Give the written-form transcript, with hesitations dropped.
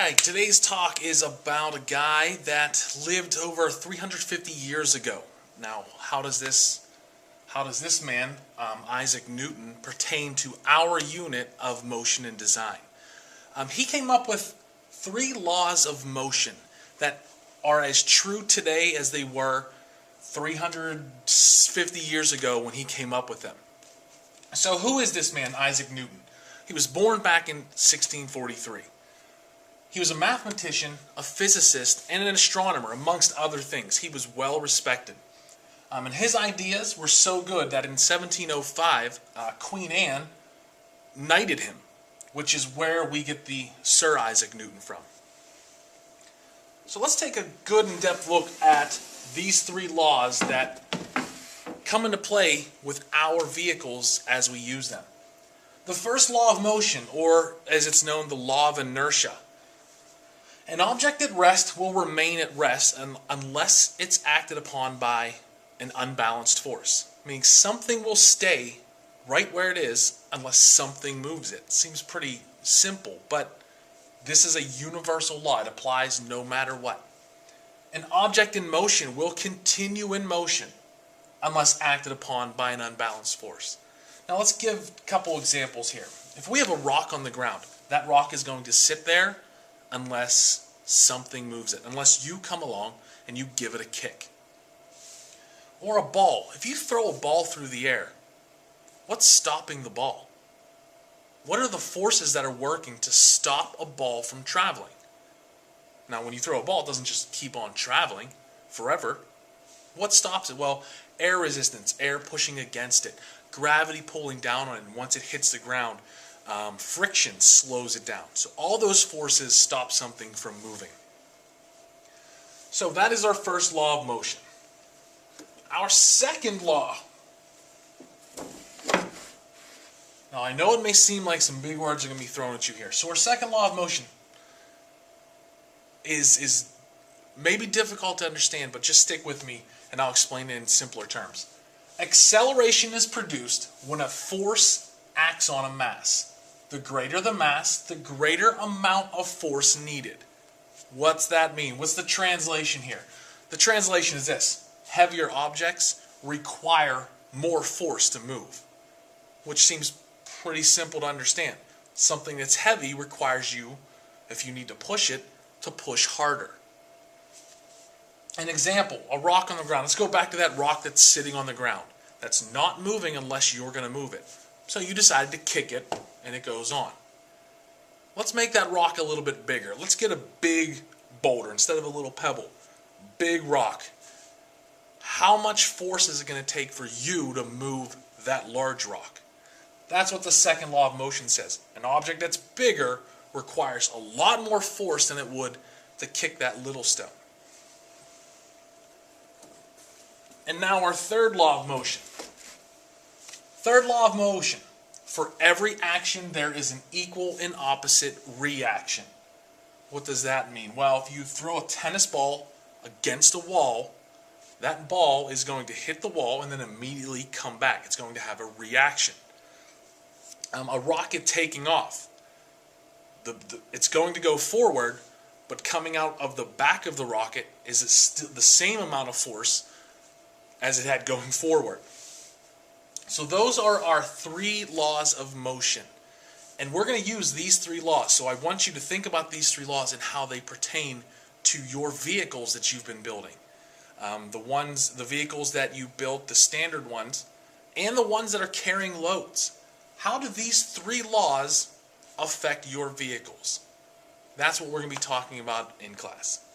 Hi, today's talk is about a guy that lived over 350 years ago. Now, how does this man, Isaac Newton, pertain to our unit of motion and design? He came up with 3 laws of motion that are as true today as they were 350 years ago when he came up with them. So who is this man, Isaac Newton? He was born back in 1643. He was a mathematician, a physicist, and an astronomer, amongst other things. He was well respected. And his ideas were so good that in 1705, Queen Anne knighted him, which is where we get the Sir Isaac Newton from. So let's take a good in-depth look at these 3 laws that come into play with our vehicles as we use them. The first law of motion, or as it's known, the law of inertia. An object at rest will remain at rest unless it's acted upon by an unbalanced force. Meaning something will stay right where it is unless something moves it. Seems pretty simple, but this is a universal law. It applies no matter what. An object in motion will continue in motion unless acted upon by an unbalanced force. Now let's give a couple examples here. If we have a rock on the ground, that rock is going to sit there unless something moves it, unless you come along and you give it a kick. Or a ball. If you throw a ball through the air, what's stopping the ball? What are the forces that are working to stop a ball from traveling? Now, when you throw a ball, it doesn't just keep on traveling forever. What stops it? Well, air resistance, air pushing against it, gravity pulling down on it, and once it hits the ground, friction slows it down. So all those forces stop something from moving. So that is our first law of motion. Our second law. Now I know it may seem like some big words are going to be thrown at you here. So our second law of motion is maybe difficult to understand, but just stick with me and I'll explain it in simpler terms. Acceleration is produced when a force acts on a mass. The greater the mass, the greater amount of force needed. What's that mean? What's the translation here? The translation is this. Heavier objects require more force to move, which seems pretty simple to understand. Something that's heavy requires you, if you need to push it, to push harder. An example, a rock on the ground. Let's go back to that rock that's sitting on the ground. That's not moving unless you're going to move it. So you decided to kick it, and it goes on. Let's make that rock a little bit bigger. Let's get a big boulder instead of a little pebble. Big rock. How much force is it going to take for you to move that large rock? That's what the second law of motion says. An object that's bigger requires a lot more force than it would to kick that little stone. And now our third law of motion. Third law of motion. For every action, there is an equal and opposite reaction. What does that mean? Well, if you throw a tennis ball against a wall, that ball is going to hit the wall and then immediately come back. It's going to have a reaction. A rocket taking off. It's going to go forward, but coming out of the back of the rocket is the same amount of force as it had going forward. So those are our 3 laws of motion. And we're going to use these 3 laws. So I want you to think about these 3 laws and how they pertain to your vehicles that you've been building. The vehicles that you built, the standard ones, and the ones that are carrying loads. How do these 3 laws affect your vehicles? That's what we're going to be talking about in class.